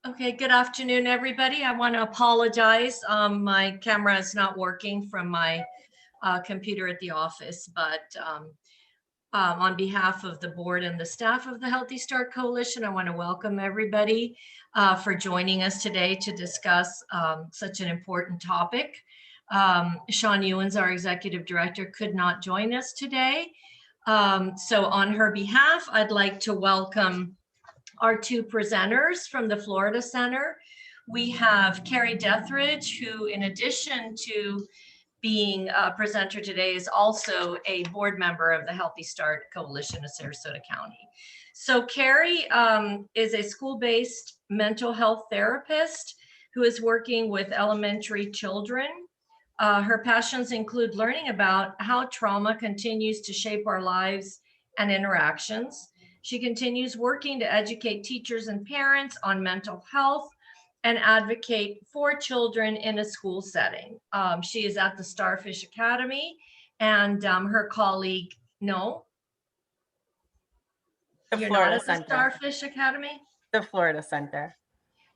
Okay, good afternoon, everybody. I want to apologize. My camera is not working from my computer at the office, but on behalf of the board and the staff of the Healthy Start Coalition, I want to welcome everybody for joining us today to discuss such an important topic. Sean Ewens, our executive director, could not join us today. So on her behalf, I'd like to welcome our two presenters from the Florida Center. We have Kerri Deatherage, who in addition to being a presenter today is also a board member of the Healthy Start Coalition of Sarasota County. So Kerri is a school-based mental health therapist who is working with elementary children. Her passions include learning about how trauma continues to shape our lives and interactions. She continues working to educate teachers and parents on mental health and advocate for children in a school setting. She is at the Starfish Academy, and her colleague, no, you're not at the Starfish Academy? The Florida Center.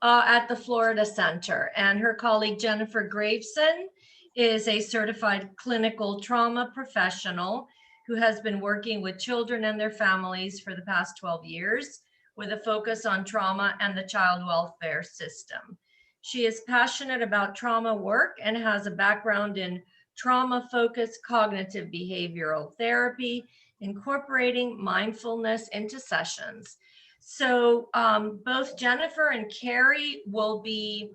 At the Florida Center. And her colleague, Jennifer Gravesen, is a certified clinical trauma professional who has been working with children and their families for the past 12 years with a focus on trauma and the child welfare system. She is passionate about trauma work and has a background in trauma-focused cognitive behavioral therapy, incorporating mindfulness into sessions. So both Jennifer and Kerri will be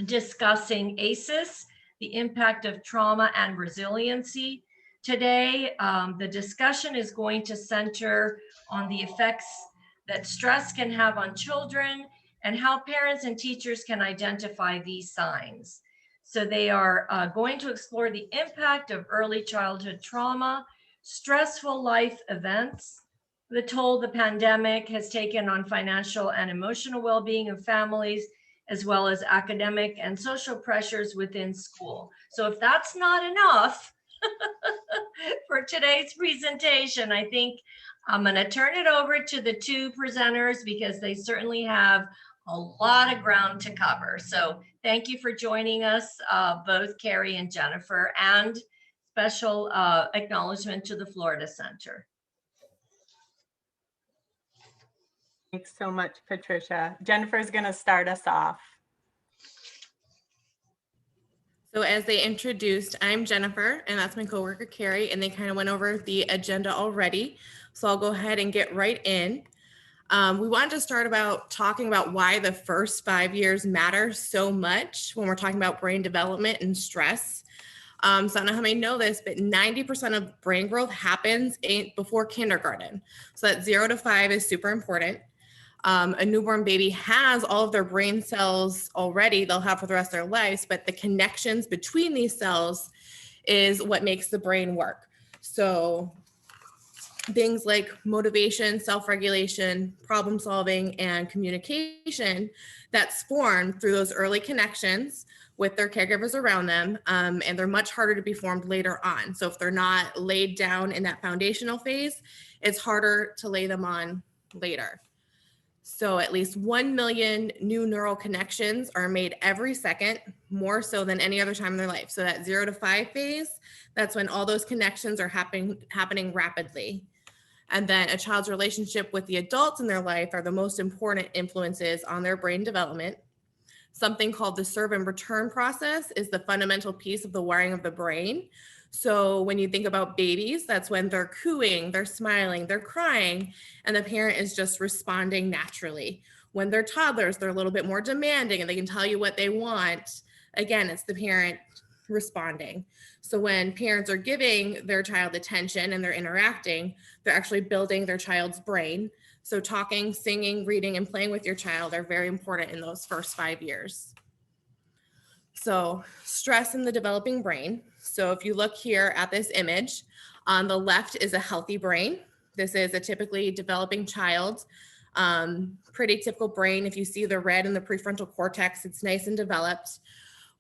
discussing ACEs, the impact of trauma and resiliency. Today, the discussion is going to center on the effects that stress can have on children and how parents and teachers can identify these signs. So they are going to explore the impact of early childhood trauma, stressful life events, the toll the pandemic has taken on financial and emotional well-being of families, as well as academic and social pressures within school. So if that's not enough for today's presentation, I think I'm going to turn it over to the two presenters because they certainly have a lot of ground to cover. So thank you for joining us, both Kerri and Jennifer, and special acknowledgement to the Florida Center. Thanks so much, Patricia. Jennifer's going to start us off. So as they introduced, I'm Jennifer, and that's my coworker, Kerri, and they kind of went over the agenda already. So I'll go ahead and get right in. We wanted to start talking about why the first 5 years matter so much when we're talking about brain development and stress. So I don't know how many know this, but 90% of brain growth happens before kindergarten. So that 0 to 5 is super important. A newborn baby has all of their brain cells already, they'll have for the rest of their lives, but the connections between these cells is what makes the brain work. So things like motivation, self-regulation, problem solving, and communication that's formed through those early connections with their caregivers around them, and they're much harder to be formed later on. So if they're not laid down in that foundational phase, it's harder to lay them on later. So at least 1 million new neural connections are made every second, more so than any other time in their life. So that 0 to 5 phase, that's when all those connections are happening rapidly. And then a child's relationship with the adults in their life are the most important influences on their brain development. Something called the serve and return process is the fundamental piece of the wiring of the brain. So when you think about babies, that's when they're cooing, they're smiling, they're crying, and the parent is just responding naturally. When they're toddlers, they're a little bit more demanding and they can tell you what they want. Again, it's the parent responding. So when parents are giving their child attention and they're interacting, they're actually building their child's brain. So talking, singing, reading, and playing with your child are very important in those first 5 years. So stress in the developing brain. So if you look here at this image, on the left is a healthy brain. This is a typically developing child, pretty typical brain. If you see the red in the prefrontal cortex, it's nice and developed.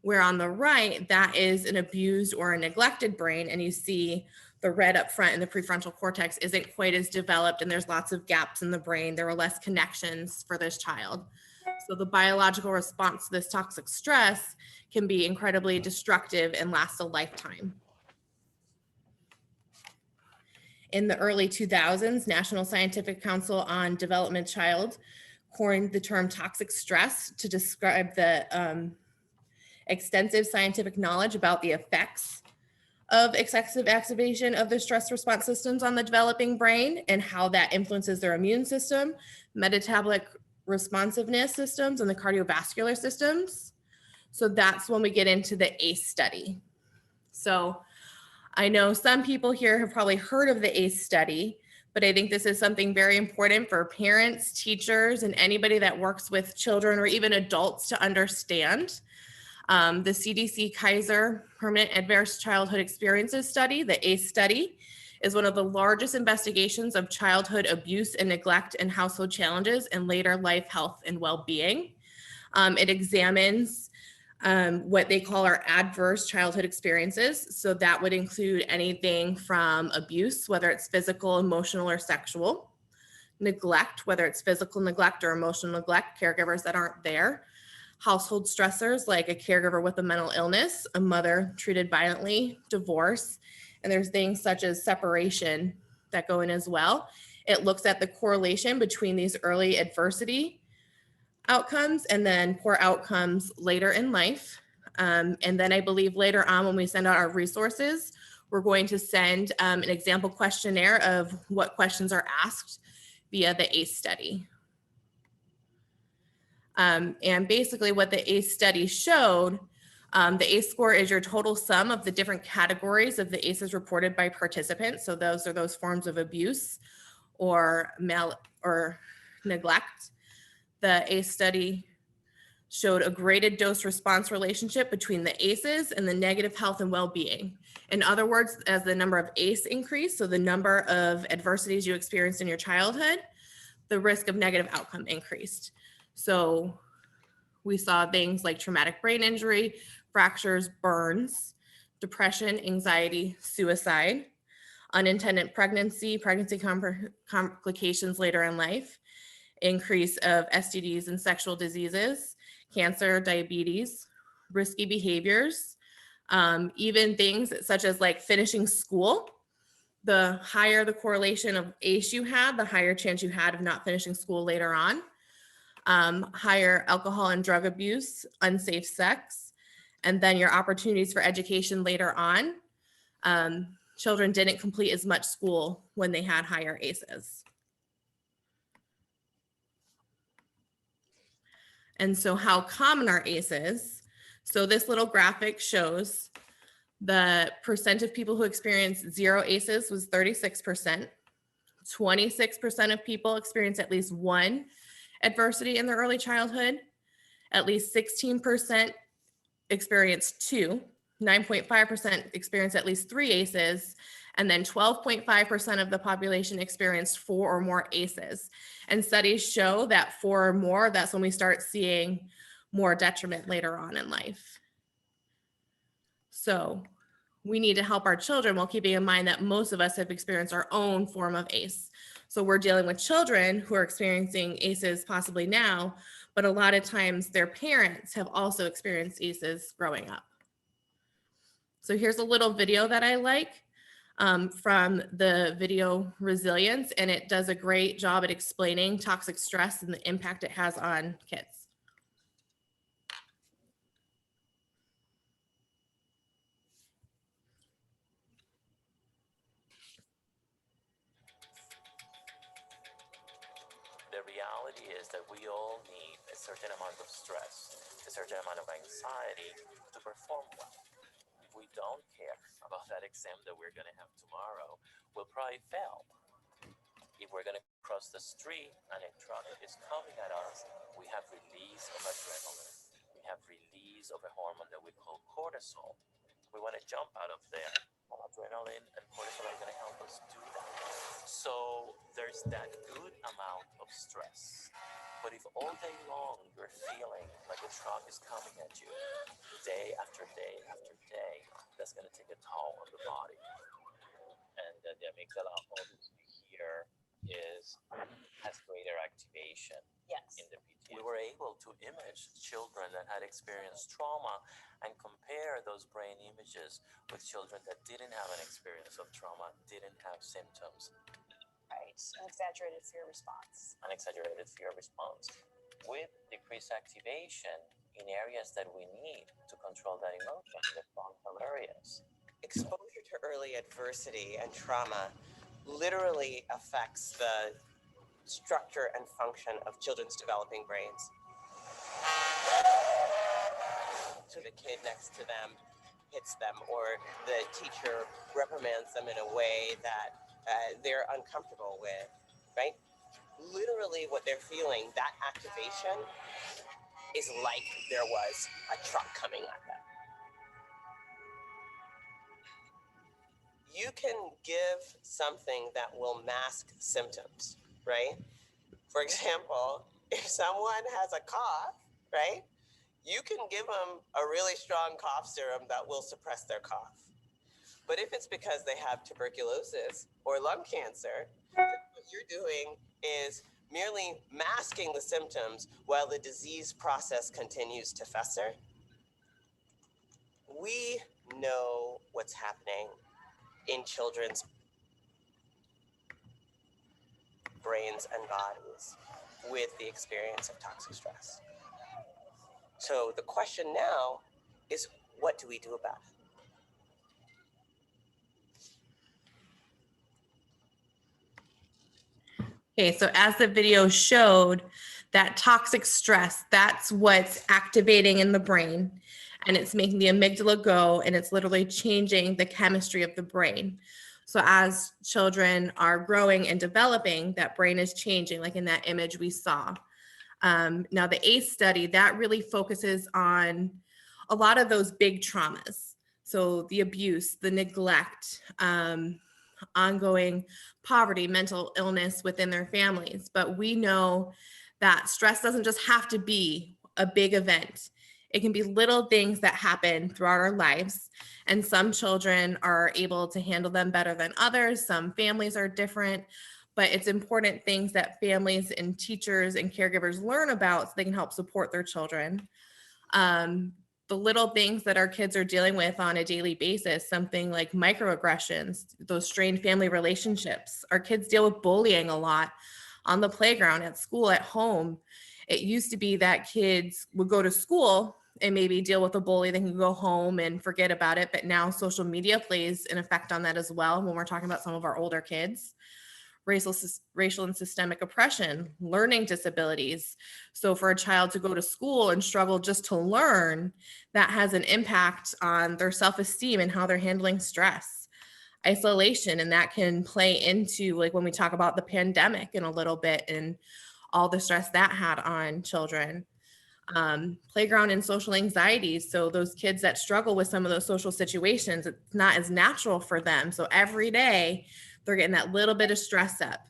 Where on the right, that is an abused or a neglected brain, and you see the red up front in the prefrontal cortex isn't quite as developed, and there's lots of gaps in the brain. There were less connections for this child. So the biological response to this toxic stress can be incredibly destructive and last a lifetime. In the early 2000s, National Scientific Council on Development Child coined the term toxic stress to describe the extensive scientific knowledge about the effects of excessive activation of the stress response systems on the developing brain and how that influences their immune system, metabolic responsiveness systems, and the cardiovascular systems. So that's when we get into the ACE study. So I know some people here have probably heard of the ACE study, but I think this is something very important for parents, teachers, and anybody that works with children or even adults to understand. The CDC Kaiser Permanent Adverse Childhood Experiences Study, the ACE study, is one of the largest investigations of childhood abuse and neglect and household challenges in later life health and well-being. It examines what they call our adverse childhood experiences. So that would include anything from abuse, whether it's physical, emotional, or sexual, neglect, whether it's physical neglect or emotional neglect, caregivers that aren't there, household stressors like a caregiver with a mental illness, a mother treated violently, divorce, and there's things such as separation that go in as well. It looks at the correlation between these early adversity outcomes and then poor outcomes later in life. And then I believe later on when we send out our resources, we're going to send an example questionnaire of what questions are asked via the ACE study. And basically what the ACE study showed, the ACE score is your total sum of the different categories of the ACEs reported by participants. So those are those forms of abuse or neglect. The ACE study showed a graded dose response relationship between the ACEs and the negative health and well-being. In other words, as the number of ACE increased, so the number of adversities you experienced in your childhood, the risk of negative outcome increased. So we saw things like traumatic brain injury, fractures, burns, depression, anxiety, suicide, unintended pregnancy, complications later in life, increase of STDs and sexual diseases, cancer, diabetes, risky behaviors, even things such as like finishing school. The higher the correlation of ACE you had, the higher chance you had of not finishing school later on. Higher alcohol and drug abuse, unsafe sex, and then your opportunities for education later on. Children didn't complete as much school when they had higher ACEs. And so how common are ACEs? So this little graphic shows the percent of people who experienced 0 ACEs was 36%. 26% of people experience at least one adversity in their early childhood. At least 16% experienced 2. 9.5% experienced at least 3 ACEs. And then 12.5% of the population experienced 4 or more ACEs. And studies show that 4 or more, that's when we start seeing more detriment later on in life. So we need to help our children while keeping in mind that most of us have experienced our own form of ACE. So we're dealing with children who are experiencing ACEs possibly now, but a lot of times their parents have also experienced ACEs growing up. So here's a little video that I like from the video Resilience, and it does a great job at explaining toxic stress and the impact it has on kids. The reality is that we all need a certain amount of stress, a certain amount of anxiety to perform well. If we don't care about that exam that we're going to have tomorrow, we'll probably fail. If we're going to cross the street and a truck is coming at us, we have release of adrenaline. We have release of a hormone that we call cortisol. We want to jump out of there. Adrenaline and cortisol are going to help us do that. So there's that good amount of stress. But if all day long you're feeling like a truck is coming at you, day after day after day, that's going to take a toll on the body. And the amygdala, obviously here, has greater activation. Yes. In the pituitary. were able to image children that had experienced trauma and compare those brain images with children that didn't have an experience of trauma, didn't have symptoms. Right, an exaggerated fear response. An exaggerated fear response with decreased activation in areas that we need to control that emotion, the frontal areas. Exposure to early adversity and trauma literally affects the structure and function of children's developing brains. So the kid next to them hits them, or the teacher reprimands them in a way that they're uncomfortable with, right? Literally what they're feeling, that activation is like there was a truck coming at them. You can give something that will mask symptoms, right? For example, if someone has a cough, right, you can give them a really strong cough serum that will suppress their cough. But if it's because they have tuberculosis or lung cancer, what you're doing is merely masking the symptoms while the disease process continues to fester. We know what's happening in children's brains and bodies with the experience of toxic stress. So the question now is, what do we do about it? Okay, so as the video showed, that toxic stress, that's what's activating in the brain, and it's making the amygdala go, and it's literally changing the chemistry of the brain. So as children are growing and developing, that brain is changing, like in that image we saw. Now the ACE study, that really focuses on a lot of those big traumas. So the abuse, the neglect, ongoing poverty, mental illness within their families. But we know that stress doesn't just have to be a big event. It can be little things that happen throughout our lives. And some children are able to handle them better than others. Some families are different, but it's important things that families and teachers and caregivers learn about so they can help support their children. The little things that our kids are dealing with on a daily basis, something like microaggressions, those strained family relationships. Our kids deal with bullying a lot on the playground, at school, at home. It used to be that kids would go to school and maybe deal with a bully, then can go home and forget about it. But now social media plays an effect on that as well when we're talking about some of our older kids. Racial and systemic oppression, learning disabilities. So for a child to go to school and struggle just to learn, that has an impact on their self-esteem and how they're handling stress. Isolation, and that can play into, like when we talk about the pandemic in a little bit and all the stress that had on children. Playground and social anxieties. So those kids that struggle with some of those social situations, it's not as natural for them. So every day they're getting that little bit of stress up.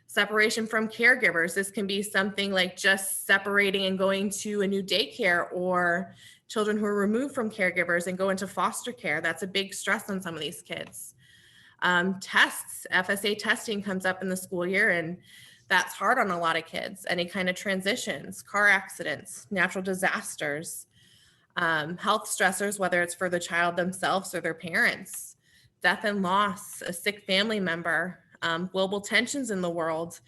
Separation from caregivers. This can be something like just separating and going to a new daycare, or children who are removed from caregivers and go into foster care. That's a big stress on some of these kids. Tests, FSA testing comes up in the school year, and that's hard on a lot of kids. Any kind of transitions, car accidents, natural disasters, health stressors, whether it's for the child themselves or their parents, death and loss, a sick family member, global tensions in the world.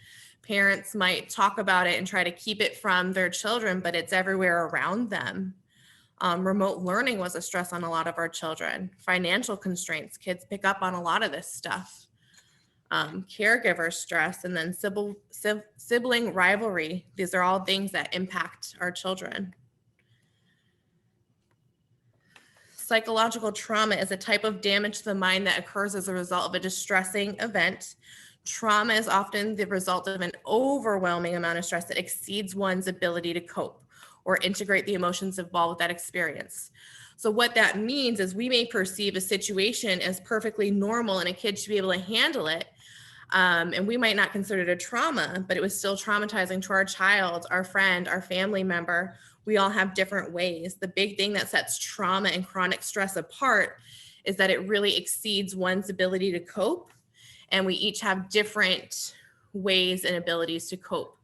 Parents might talk about it and try to keep it from their children, but it's everywhere around them. Remote learning was a stress on a lot of our children. Financial constraints, kids pick up on a lot of this stuff. Caregiver stress, and then sibling rivalry. These are all things that impact our children. Psychological trauma is a type of damage to the mind that occurs as a result of a distressing event. Trauma is often the result of an overwhelming amount of stress that exceeds one's ability to cope or integrate the emotions involved with that experience. So what that means is we may perceive a situation as perfectly normal and a kid should be able to handle it. And we might not consider it a trauma, but it was still traumatizing to our child, our friend, our family member. We all have different ways. The big thing that sets trauma and chronic stress apart is that it really exceeds one's ability to cope. And we each have different ways and abilities to cope.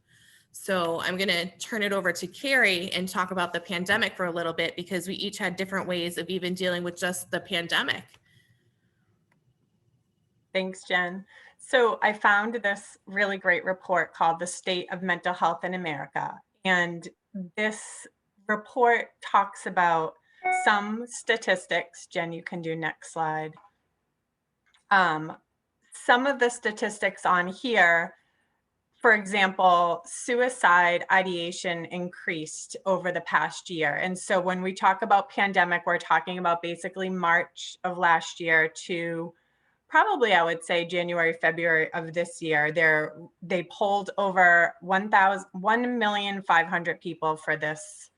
So I'm going to turn it over to Kerri and talk about the pandemic for a little bit, because we each had different ways of even dealing with just the pandemic. Thanks, Jen. So I found this really great report called The State of Mental Health in America. And this report talks about some statistics. Jen, you can do next slide. Some of the statistics on here, for example, suicide ideation increased over the past year. And so when we talk about pandemic, we're talking about basically March of last year to probably, I would say, January, February of this year. They polled over 1,500,000 people for this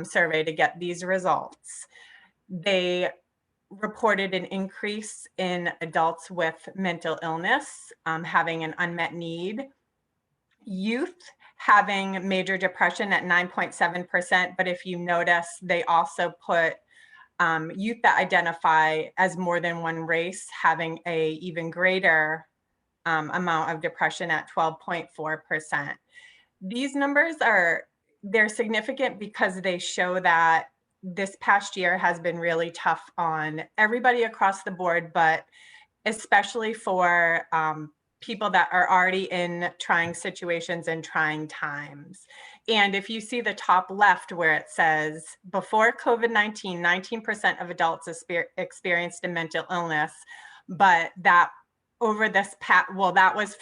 survey to get these results. They reported an increase in adults with mental illness, having an unmet need. Youth having major depression at 9.7%, but if you notice, they also put youth that identify as more than one race having a even greater amount of depression at 12.4%. These numbers they're significant because they show that this past year has been really tough on everybody across the board, but especially for people that are already in trying situations and trying times. And if you see the top left where it says, before COVID-19, 19% of adults experienced a mental illness, but that over this that was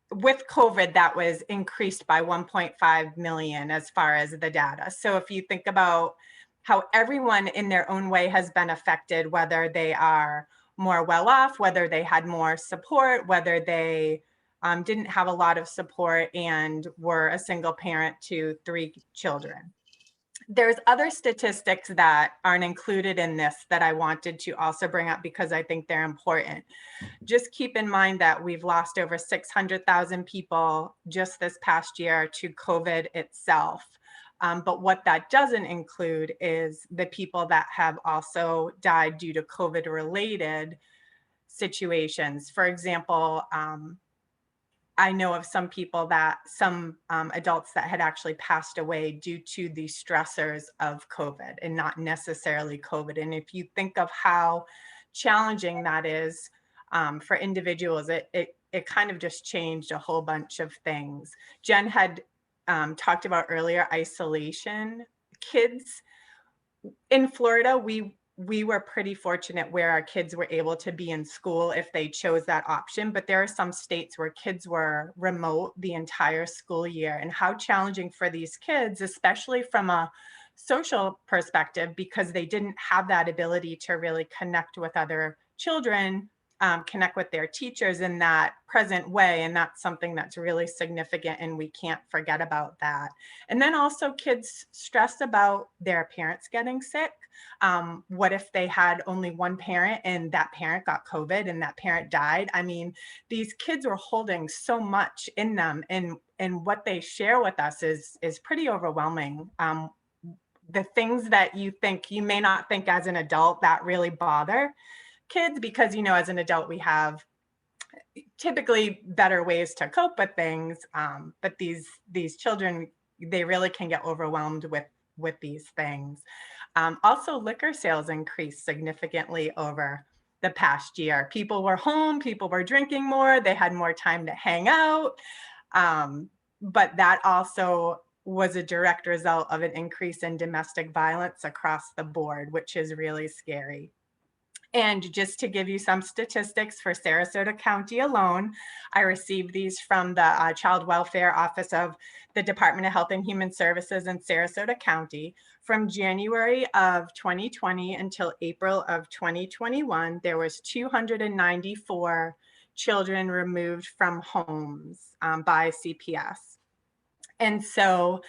with COVID, that was increased by 1.5 million as far as the data. So if you think about how everyone in their own way has been affected, whether they are more well off, whether they had more support, whether they didn't have a lot of support and were a single parent to 3 children. There's other statistics that aren't included in this that I wanted to also bring up because I think they're important. Just keep in mind that we've lost over 600,000 people just this past year to COVID itself. But what that doesn't include is the people that have also died due to COVID-related situations. For example, I know of some adults that had actually passed away due to the stressors of COVID and not necessarily COVID. And if you think of how challenging that is for individuals, it kind of just changed a whole bunch of things. Jen had talked about earlier isolation. Kids in Florida, we were pretty fortunate where our kids were able to be in school if they chose that option, but there are some states where kids were remote the entire school year, and how challenging for these kids, especially from a social perspective, because they didn't have that ability to really connect with other children, connect with their teachers in that present way. And that's something that's really significant, and we can't forget about that. And then also kids stressed about their parents getting sick. What if they had only one parent and that parent got COVID and that parent died? I mean, these kids were holding so much in them, and what they share with us is pretty overwhelming. The things that you may not think as an adult that really bother kids, because as an adult we have typically better ways to cope with things, but these children, they really can get overwhelmed with these things. Also, liquor sales increased significantly over the past year. People were home, people were drinking more, they had more time to hang out, but that also was a direct result of an increase in domestic violence across the board, which is really scary. And just to give you some statistics for Sarasota County alone, I received these from the Child Welfare Office of the Department of Health and Human Services in Sarasota County. From January of 2020 until April of 2021, there was 294 children removed from homes by CPS. And so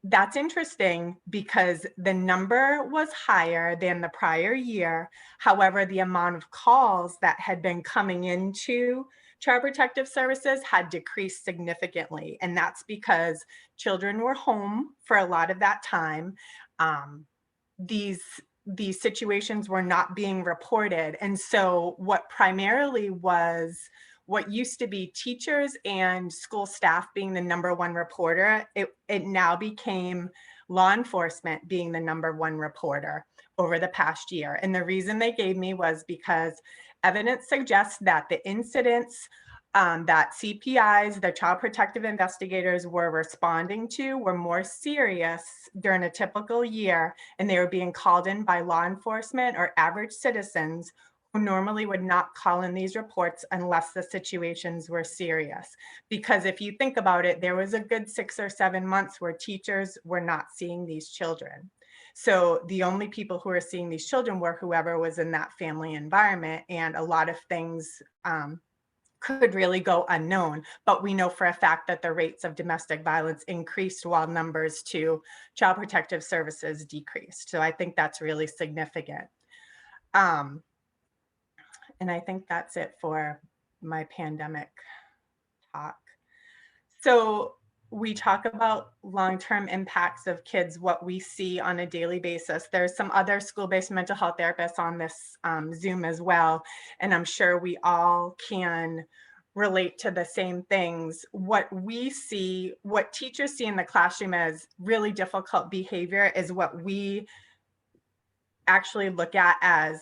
that's interesting because the number was higher than the prior year. However, the amount of calls that had been coming into Child Protective Services had decreased significantly. And that's because children were home for a lot of that time. These situations were not being reported. And so what primarily was what used to be teachers and school staff being the number one reporter, it now became law enforcement being the number one reporter over the past year. And the reason they gave me was because evidence suggests that the incidents that CPIs, the child protective investigators, were responding to were more serious during a typical year, and they were being called in by law enforcement or average citizens who normally would not call in these reports unless the situations were serious. Because if you think about it, there was a good 6 or 7 months where teachers were not seeing these children. So the only people who were seeing these children were whoever was in that family environment, and a lot of things could really go unknown. But we know for a fact that the rates of domestic violence increased while numbers to child protective services decreased. So I think that's really significant. And I think that's it for my pandemic talk. So we talk about long-term impacts of kids, what we see on a daily basis. There's some other school-based mental health therapists on this Zoom as well, and I'm sure we all can relate to the same things. What we see, what teachers see in the classroom as really difficult behavior is what we actually look at as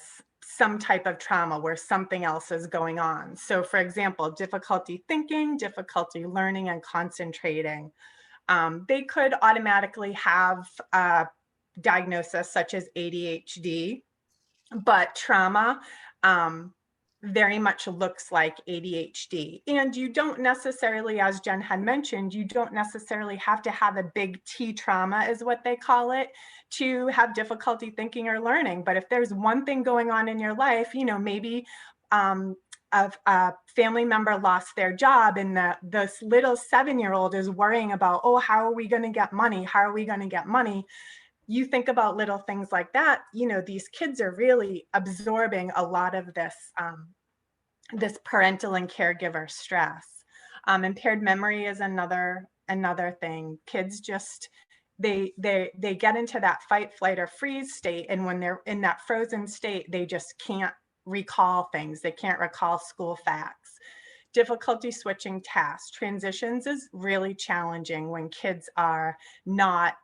some type of trauma where something else is going on. So for example, difficulty thinking, difficulty learning and concentrating. They could automatically have a diagnosis such as ADHD, but trauma very much looks like ADHD. And you don't necessarily, as Jen had mentioned, you don't necessarily have to have a big T trauma is what they call it to have difficulty thinking or learning. But if there's one thing going on in your life, you know, maybe a family member lost their job and this little 7-year-old is worrying about, oh, how are we going to get money? How are we going to get money? You think about little things like that, you know, these kids are really absorbing a lot of this, this parental and caregiver stress. Impaired memory is another thing. Kids just, they get into that fight, flight, or freeze state. And when they're in that frozen state, they just can't recall things. They can't recall school facts. Difficulty switching tasks. Transitions is really challenging when kids are not,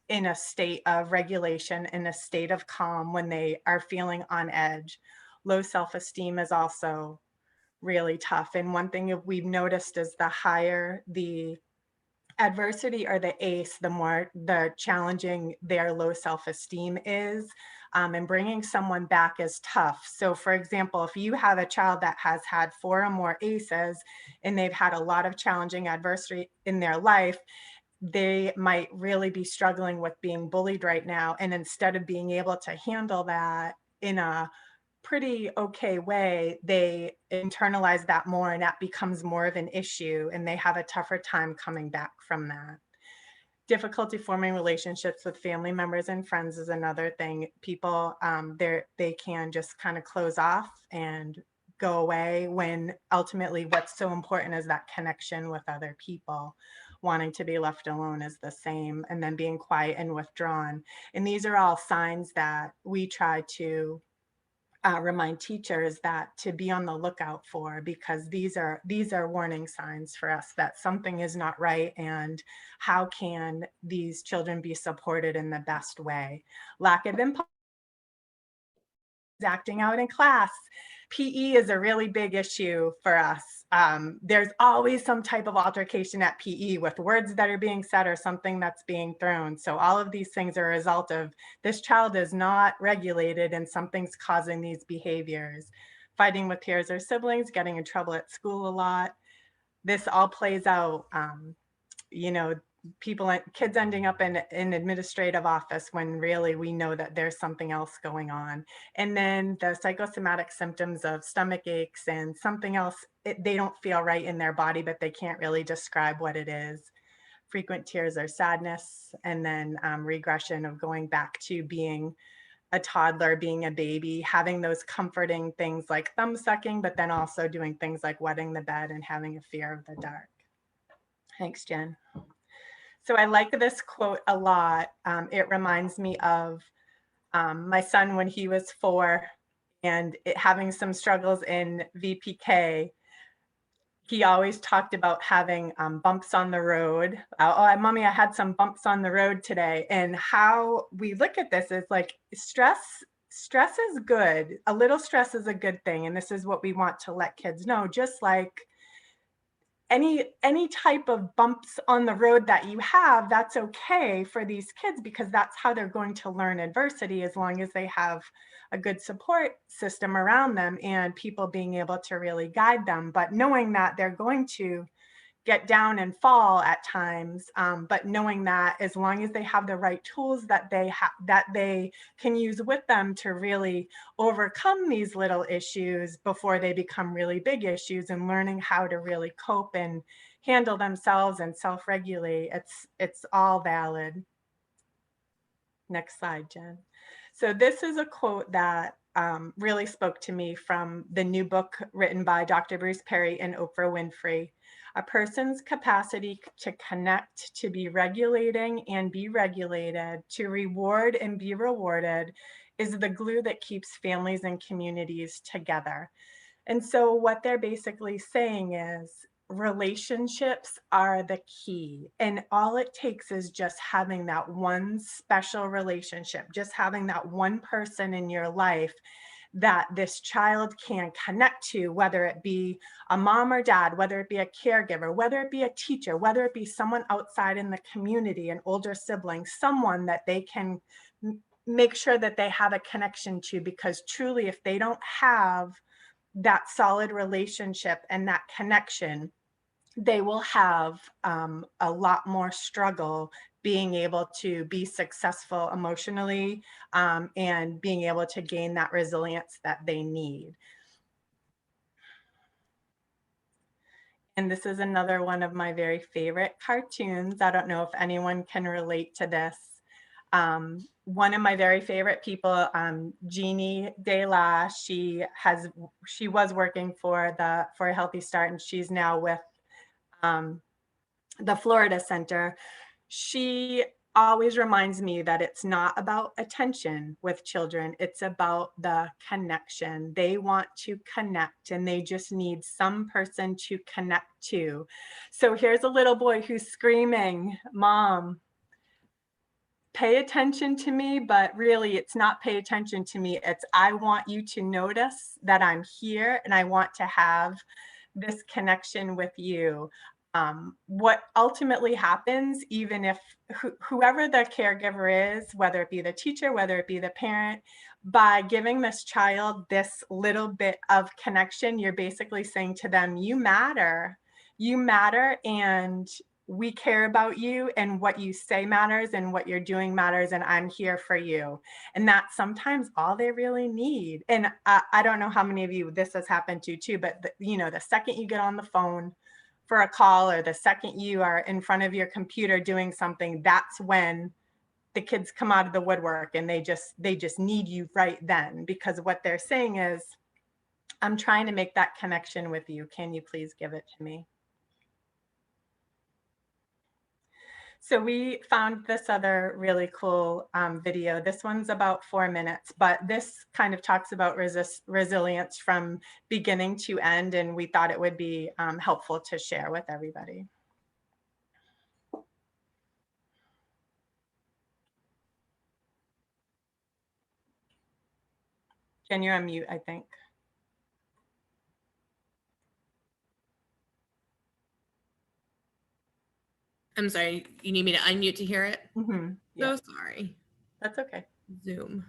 in a state of regulation, in a state of calm, when they are feeling on edge. Low self-esteem is also really tough. And one thing we've noticed is the higher the adversity or the ACE, the challenging their low self-esteem is. And bringing someone back is tough. So for example, if you have a child that has had 4 or more ACEs and they've had a lot of challenging adversity in their life, they might really be struggling with being bullied right now. And instead of being able to handle that in a pretty okay way, they internalize that more and that becomes more of an issue and they have a tougher time coming back from that. Difficulty forming relationships with family members and friends is another thing. People, they can just kind of close off and go away when ultimately what's so important is that connection with other people. Wanting to be left alone is the same, and then being quiet and withdrawn. And these are all signs that we try to remind teachers that to be on the lookout for, because these are warning signs for us that something is not right, and how can these children be supported in the best way. Lack of impulse, acting out in class. PE is a really big issue for us. There's always some type of altercation at PE with words that are being said or something that's being thrown. So all of these things are a result of this child is not regulated and something's causing these behaviors. Fighting with peers or siblings, getting in trouble at school a lot. This all plays out, you know, kids ending up in administrative office when really we know that there's something else going on. And then the psychosomatic symptoms of stomach aches and something else, they don't feel right in their body, but they can't really describe what it is. Frequent tears or sadness, and then regression of going back to being a toddler, being a baby, having those comforting things like thumb sucking, but then also doing things like wetting the bed and having a fear of the dark. Thanks, Jen. So I like this quote a lot. It reminds me of my son when he was 4 and having some struggles in VPK. he always talked about having bumps on the road. Oh, mommy, I had some bumps on the road today. And how we look at this is like stress is good. A little stress is a good thing. And this is what we want to let kids know, just like any type of bumps on the road that you have, that's okay for these kids, because that's how they're going to learn adversity, as long as they have a good support system around them and people being able to really guide them. But knowing that they're going to get down and fall at times, but knowing that as long as they have the right tools that they can use with them to really overcome these little issues before they become really big issues, and learning how to really cope and handle themselves and self-regulate, it's all valid. Next slide, Jen. So this is a quote that really spoke to me from the new book written by Dr. Bruce Perry and Oprah Winfrey. A person's capacity to connect, to be regulating and be regulated, to reward and be rewarded, is the glue that keeps families and communities together. And so what they're basically saying is relationships are the key. And all it takes is just having that one special relationship, just having that one person in your life that this child can connect to, whether it be a mom or dad, whether it be a caregiver, whether it be a teacher, whether it be someone outside in the community, an older sibling, someone that they can make sure that they have a connection to. Because truly, if they don't have that solid relationship and that connection, they will have a lot more struggle being able to be successful emotionally, and being able to gain that resilience that they need. And this is another one of my very favorite cartoons. I don't know if anyone can relate to this. One of my very favorite people, Jeannie Dela, she was working for a Healthy Start, and she's now with the Florida Center. She always reminds me that it's not about attention with children. It's about the connection. They want to connect, and they just need some person to connect to. So here's a little boy who's screaming, "Mom, pay attention to me," but really it's not pay attention to me. It's I want you to notice that I'm here, and I want to have this connection with you. What ultimately happens, even if whoever the caregiver is, whether it be the teacher, whether it be the parent, by giving this child this little bit of connection, you're basically saying to them, you matter, and we care about you, and what you say matters, and what you're doing matters, and I'm here for you. And that's sometimes all they really need. And I don't know how many of you this has happened to too, but the second you get on the phone for a call, or the second you are in front of your computer doing something, that's when the kids come out of the woodwork, and they just need you right then, because what they're saying is, I'm trying to make that connection with you. Can you please give it to me? So we found this other really cool video. This one's about 4 minutes, but this kind of talks about resilience from beginning to end, and we thought it would be helpful to share with everybody. Jen, you're on mute, I think. I'm sorry, you need me to unmute to hear it? Mm-hmm. Yeah. So sorry. That's okay. Zoom.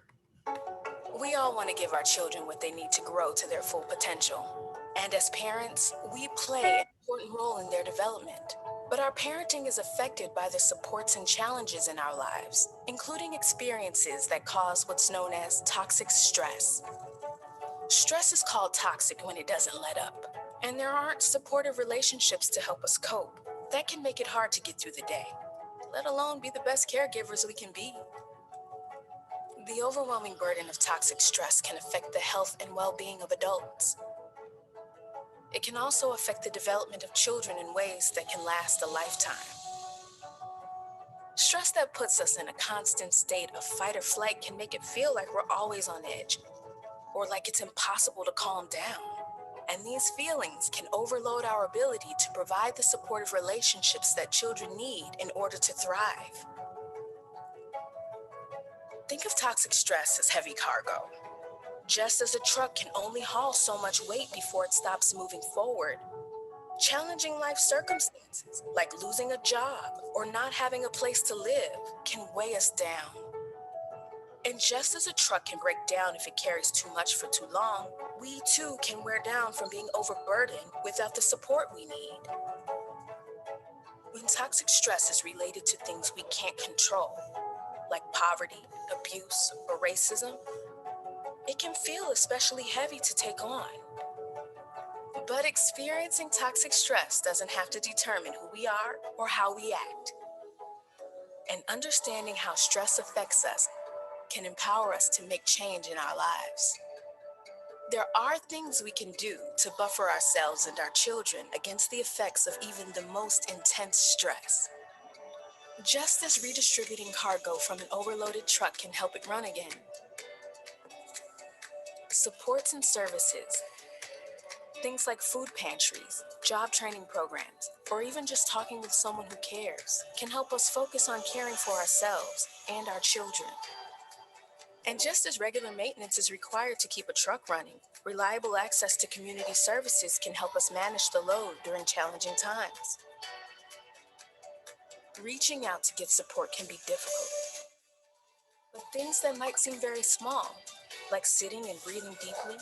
We all want to give our children what they need to grow to their full potential. And as parents, we play an important role in their development. But our parenting is affected by the supports and challenges in our lives, including experiences that cause what's known as toxic stress. Stress is called toxic when it doesn't let up, and there aren't supportive relationships to help us cope. That can make it hard to get through the day, let alone be the best caregivers we can be. The overwhelming burden of toxic stress can affect the health and well-being of adults. It can also affect the development of children in ways that can last a lifetime. Stress that puts us in a constant state of fight or flight can make it feel like we're always on edge, or like it's impossible to calm down. And these feelings can overload our ability to provide the supportive relationships that children need in order to thrive. Think of toxic stress as heavy cargo. Just as a truck can only haul so much weight before it stops moving forward, challenging life circumstances, like losing a job or not having a place to live, can weigh us down. And just as a truck can break down if it carries too much for too long, we too can wear down from being overburdened without the support we need. When toxic stress is related to things we can't control, like poverty, abuse, or racism, it can feel especially heavy to take on. But experiencing toxic stress doesn't have to determine who we are or how we act. And understanding how stress affects us can empower us to make change in our lives. There are things we can do to buffer ourselves and our children against the effects of even the most intense stress. Just as redistributing cargo from an overloaded truck can help it run again, supports and services, things like food pantries, job training programs, or even just talking with someone who cares, can help us focus on caring for ourselves and our children. And just as regular maintenance is required to keep a truck running, reliable access to community services can help us manage the load during challenging times. Reaching out to get support can be difficult, but things that might seem very small, like sitting and breathing deeply,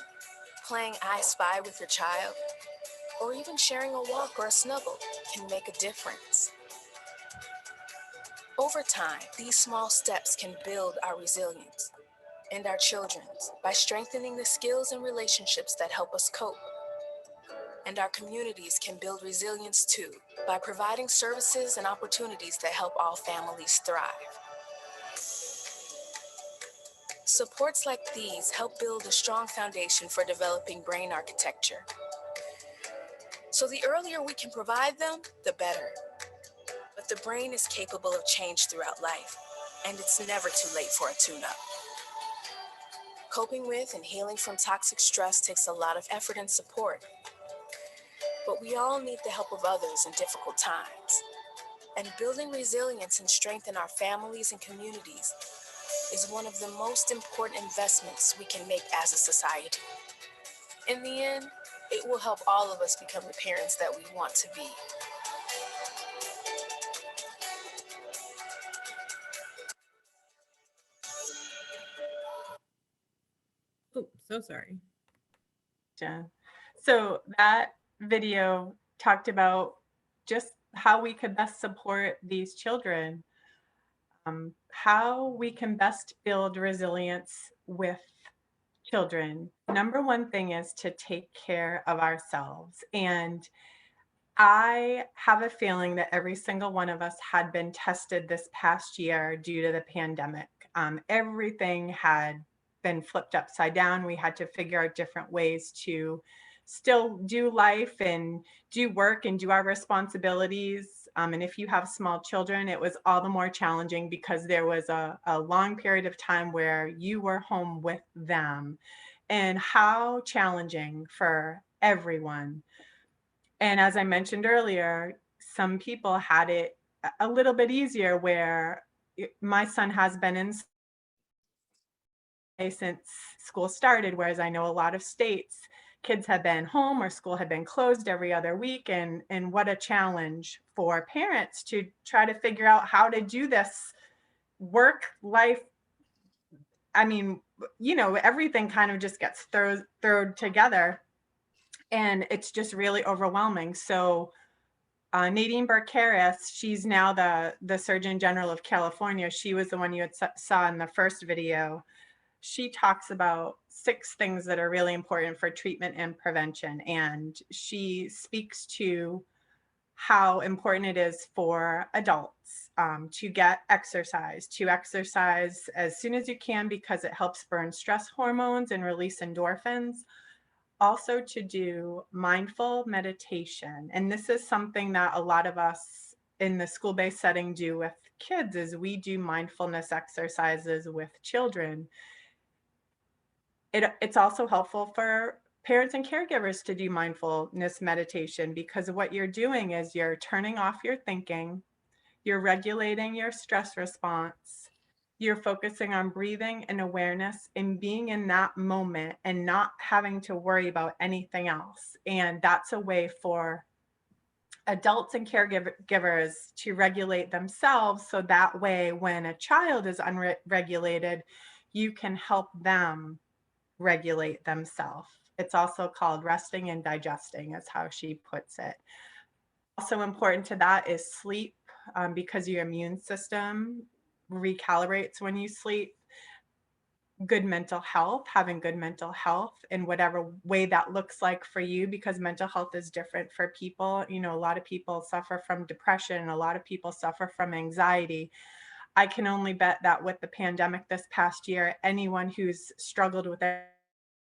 playing I Spy with your child, or even sharing a walk or a snuggle, can make a difference. Over time, these small steps can build our resilience and our children's by strengthening the skills and relationships that help us cope. And our communities can build resilience too by providing services and opportunities that help all families thrive. Supports like these help build a strong foundation for developing brain architecture. So the earlier we can provide them, the better. But the brain is capable of change throughout life, and it's never too late for a tune-up. Coping with and healing from toxic stress takes a lot of effort and support. But we all need the help of others in difficult times. And building resilience and strength in our families and communities is one of the most important investments we can make as a society. In the end, it will help all of us become the parents that we want to be. Oh, so sorry. Yeah. So that video talked about just how we could best support these children, how we can best build resilience with children. Number one thing is to take care of ourselves. And I have a feeling that every single one of us had been tested this past year due to the pandemic. Everything had been flipped upside down. We had to figure out different ways to still do life and do work and do our responsibilities. And if you have small children, it was all the more challenging because there was a long period of time where you were home with them. And how challenging for everyone. And as I mentioned earlier, some people had it a little bit easier where my son has been in since school started, whereas I know a lot of states, kids have been home or school had been closed every other week. And what a challenge for parents to try to figure out how to do this work life. I mean, everything kind of just gets thrown together. And it's just really overwhelming. So Nadine Burke-Harris, she's now the Surgeon General of California. She was the one you had saw in the first video. She talks about 6 things that are really important for treatment and prevention. And she speaks to how important it is for adults to get exercise, as soon as you can because it helps burn stress hormones and release endorphins. Also to do mindful meditation. And this is something that a lot of us in the school-based setting do with kids is we do mindfulness exercises with children. It's also helpful for parents and caregivers to do mindfulness meditation, because what you're doing is you're turning off your thinking, you're regulating your stress response, you're focusing on breathing and awareness and being in that moment and not having to worry about anything else. And that's a way for adults and caregivers to regulate themselves. So that way, when a child is unregulated, you can help them regulate themselves. It's also called resting and digesting, is how she puts it. Also important to that is sleep, because your immune system recalibrates when you sleep. Good mental health, having good mental health in whatever way that looks like for you, because mental health is different for people. You know, a lot of people suffer from depression, a lot of people suffer from anxiety. I can only bet that with the pandemic this past year, anyone who's struggled with a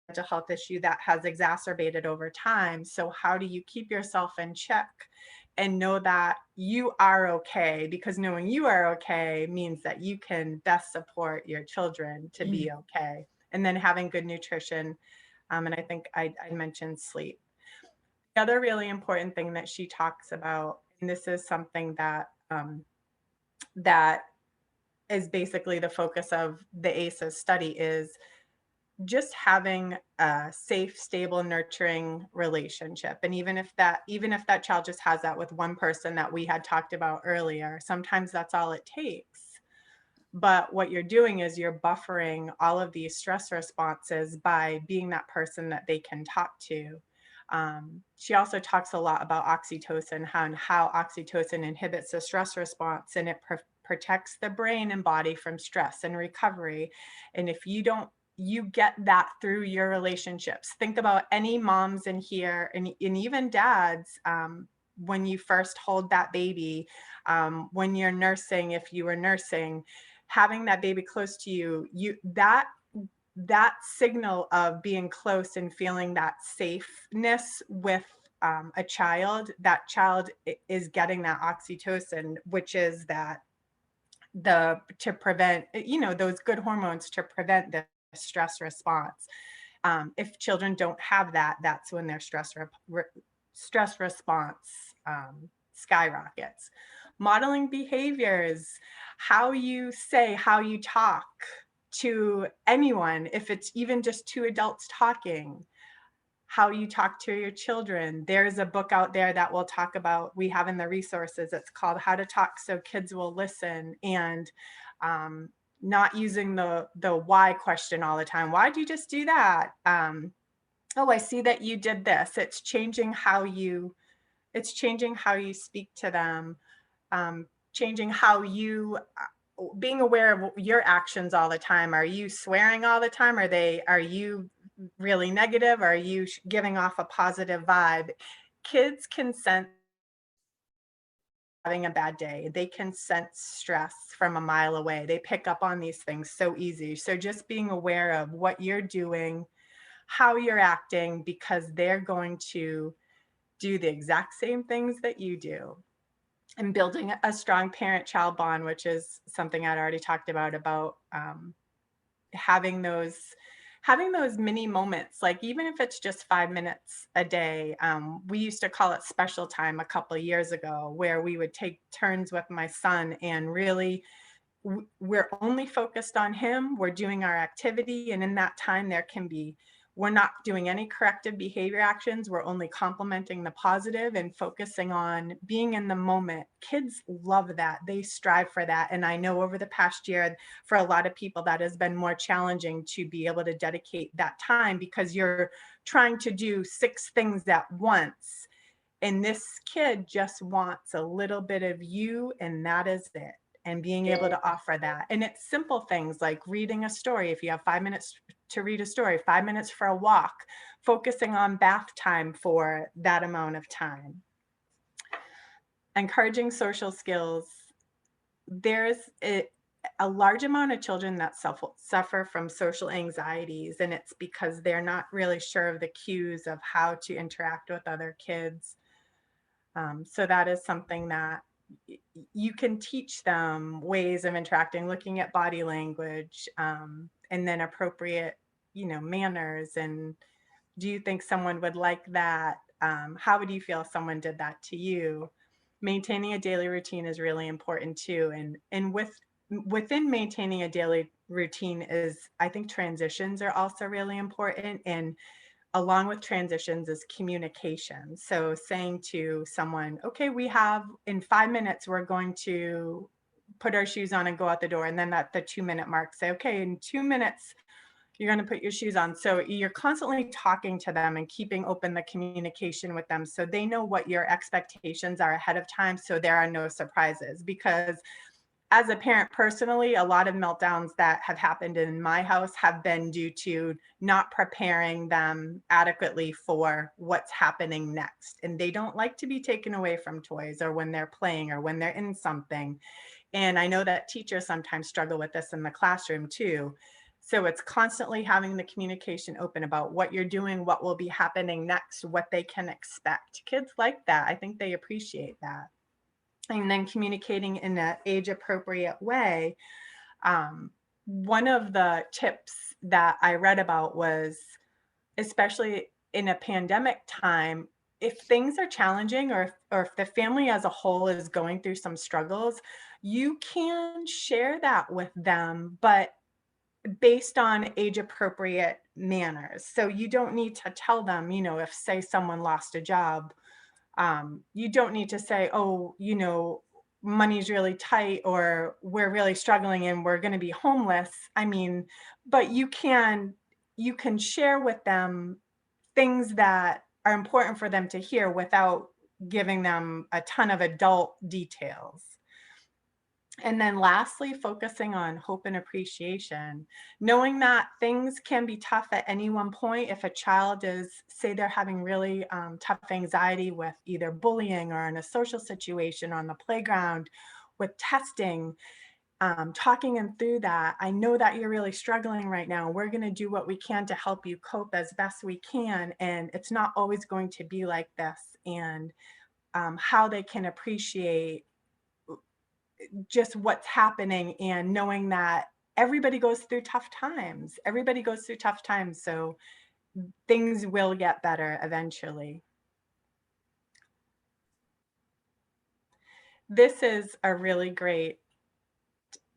mental health issue, that has exacerbated over time. So how do you keep yourself in check and know that you are okay? Because knowing you are okay means that you can best support your children to be okay. And then having good nutrition. And I think I mentioned sleep. The other really important thing that she talks about, and this is something that that is basically the focus of the ACEs study, is just having a safe, stable, nurturing relationship. And even if that child just has that with one person that we had talked about earlier, sometimes that's all it takes. But what you're doing is you're buffering all of these stress responses by being that person that they can talk to. She also talks a lot about oxytocin, and how oxytocin inhibits the stress response, and it protects the brain and body from stress and recovery. And if you get that through your relationships. Think about any moms in here, and even dads, when you first hold that baby, when you're nursing, if you were nursing, having that baby close to you, that signal of being close and feeling that safeness with a child, that child is getting that oxytocin, which is that to prevent, those good hormones to prevent the stress response. If children don't have that, that's when their stress response skyrockets. Modeling behaviors, how you say, how you talk to anyone, if it's even just two adults talking, how you talk to your children. There's a book out there that we'll talk about, we have in the resources. It's called How to Talk So Kids Will Listen. And not using the why question all the time. Why'd you just do that? Oh, I see that you did this. It's changing how you speak to them, changing how you, being aware of your actions all the time. Are you swearing all the time? Are you really negative? Are you giving off a positive vibe? Kids can sense having a bad day. They can sense stress from a mile away. They pick up on these things so easy. So just being aware of what you're doing, how you're acting, because they're going to do the exact same things that you do. And building a strong parent-child bond, which is something I'd already talked about having those mini moments, like even if it's just 5 minutes a day. We used to call it special time a couple of years ago, where we would take turns with my son, and really we're only focused on him. We're doing our activity, and in that time we're not doing any corrective behavior actions. We're only complimenting the positive and focusing on being in the moment. Kids love that. They strive for that. And I know over the past year, for a lot of people, that has been more challenging to be able to dedicate that time, because you're trying to do 6 things at once. And this kid just wants a little bit of you, and that is it. And being able to offer that. And it's simple things like reading a story. If you have 5 minutes to read a story, 5 minutes for a walk, focusing on bath time for that amount of time. Encouraging social skills. There's a large amount of children that suffer from social anxieties, and it's because they're not really sure of the cues of how to interact with other kids. So that is something that you can teach them ways of interacting, looking at body language, and then appropriate, manners, and Do you think someone would like that? How would you feel if someone did that to you? Maintaining a daily routine is really important too. And within maintaining a daily routine is, I think transitions are also really important. And along with transitions is communication. So saying to someone, okay, we have in 5 minutes, we're going to put our shoes on and go out the door. And then at the 2-minute mark, say, okay, in 2 minutes, you're going to put your shoes on. So you're constantly talking to them and keeping open the communication with them so they know what your expectations are ahead of time, so there are no surprises. Because as a parent personally, a lot of meltdowns that have happened in my house have been due to not preparing them adequately for what's happening next. And they don't like to be taken away from toys or when they're playing or when they're in something. And I know that teachers sometimes struggle with this in the classroom too. So it's constantly having the communication open about what you're doing, what will be happening next, what they can expect. Kids like that. I think they appreciate that. And then communicating in an age appropriate way. One of the tips that I read about was, especially in a pandemic time, if things are challenging or if the family as a whole is going through some struggles, you can share that with them, but based on age appropriate manners. So you don't need to tell them, if say someone lost a job, you don't need to say, oh, money's really tight or we're really struggling and we're going to be homeless. I mean, but you can share with them things that are important for them to hear without giving them a ton of adult details. And then lastly, focusing on hope and appreciation, knowing that things can be tough at any one point. If a child is, say they're having really tough anxiety with either bullying or in a social situation on the playground with testing, talking them through that. I know that you're really struggling right now. We're going to do what we can to help you cope as best we can. And it's not always going to be like this. And how they can appreciate just what's happening and knowing that everybody goes through tough times. Everybody goes through tough times. So things will get better eventually. This is a really great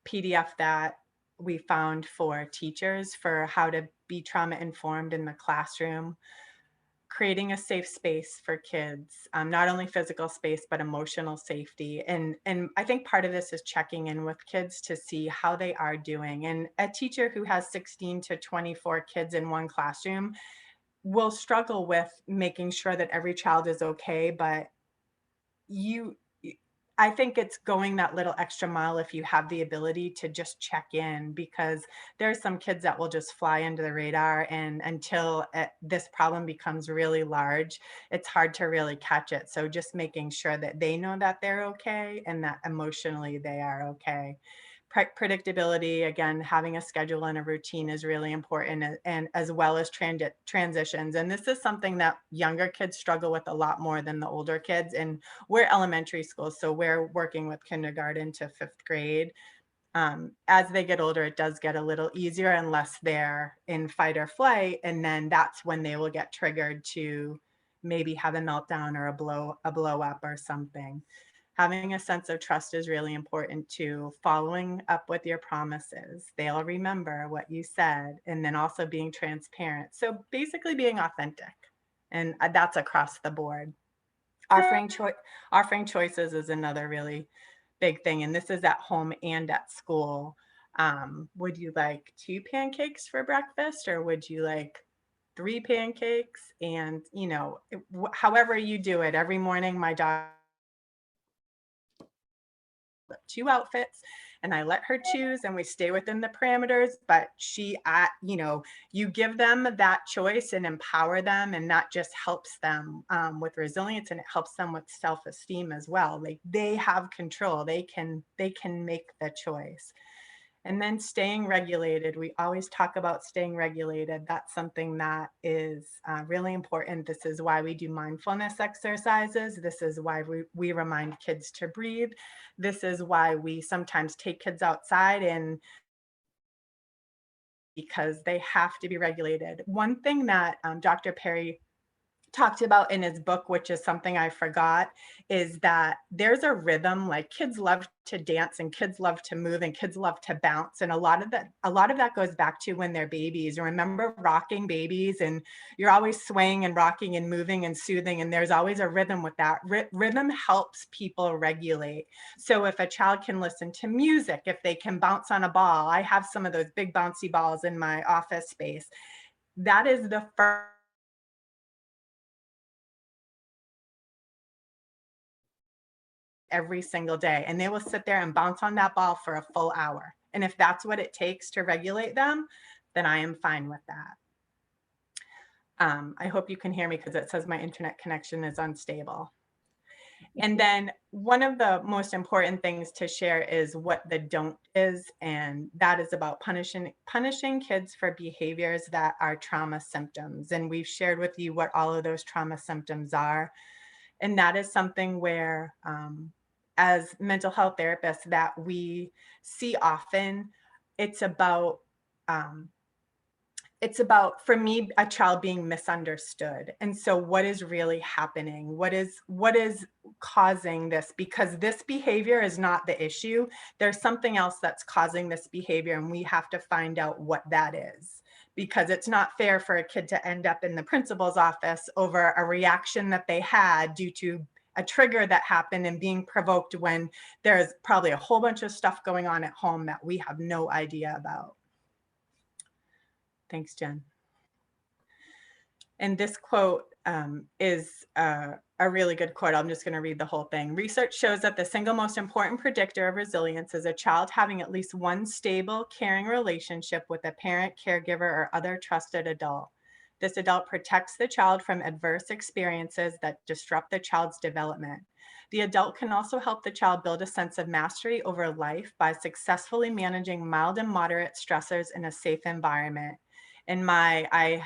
PDF that we found for teachers for how to be trauma informed in the classroom. Creating a safe space for kids, not only physical space, but emotional safety. And I think part of this is checking in with kids to see how they are doing. And a teacher who has 16 to 24 kids in one classroom will struggle with making sure that every child is okay, but I think it's going that little extra mile if you have the ability to just check in, because there's some kids that will just fly under the radar, and until this problem becomes really large, it's hard to really catch it. So just making sure that they know that they're okay and that emotionally they are okay. Predictability, again, having a schedule and a routine is really important, and as well as transitions. And this is something that younger kids struggle with a lot more than the older kids. And we're elementary school, so we're working with kindergarten to 5th grade. As they get older, it does get a little easier unless they're in fight or flight. And then that's when they will get triggered to maybe have a meltdown or a blow up or something. Having a sense of trust is really important too. Following up with your promises. They'll remember what you said. And then also being transparent. So basically being authentic. And that's across the board. Offering choices is another really big thing. And this is at home and at school. Would you like 2 pancakes for breakfast, or would you like 3 pancakes? And, however you do it, every morning my daughter 2 outfits and I let her choose, and we stay within the parameters, but you give them that choice and empower them, and that just helps them with resilience, and it helps them with self-esteem as well. Like they have control, they can make the choice. And then staying regulated. We always talk about staying regulated. That's something that is really important. This is why we do mindfulness exercises. This is why we remind kids to breathe. This is why we sometimes take kids outside and because they have to be regulated. One thing that Dr. Perry talked about in his book, which is something I forgot, is that there's a rhythm. Like, kids love to dance and kids love to move and kids love to bounce, and a lot of that goes back to when they're babies. Remember rocking babies, and you're always swaying and rocking and moving and soothing, and there's always a rhythm with that. Rhythm helps people regulate. So if a child can listen to music, if they can bounce on a ball, I have some of those big bouncy balls in my office space. That is the first every single day, and they will sit there and bounce on that ball for a full hour. And if that's what it takes to regulate them, then I am fine with that. I hope you can hear me because it says my internet connection is unstable. And then one of the most important things to share is what the don't is, and that is about punishing kids for behaviors that are trauma symptoms. And we've shared with you what all of those trauma symptoms are. And that is something where, as mental health therapists, that we see often. It's about, for me, a child being misunderstood. And so what is really happening? What is causing this? Because this behavior is not the issue. There's something else that's causing this behavior, and we have to find out what that is. Because it's not fair for a kid to end up in the principal's office over a reaction that they had due to a trigger that happened and being provoked when there's probably a whole bunch of stuff going on at home that we have no idea about. Thanks, Jen. And this quote is a really good quote. I'm just going to read the whole thing. Research shows that the single most important predictor of resilience is a child having at least one stable, caring relationship with a parent, caregiver, or other trusted adult. This adult protects the child from adverse experiences that disrupt the child's development. The adult can also help the child build a sense of mastery over life by successfully managing mild and moderate stressors in a safe environment. I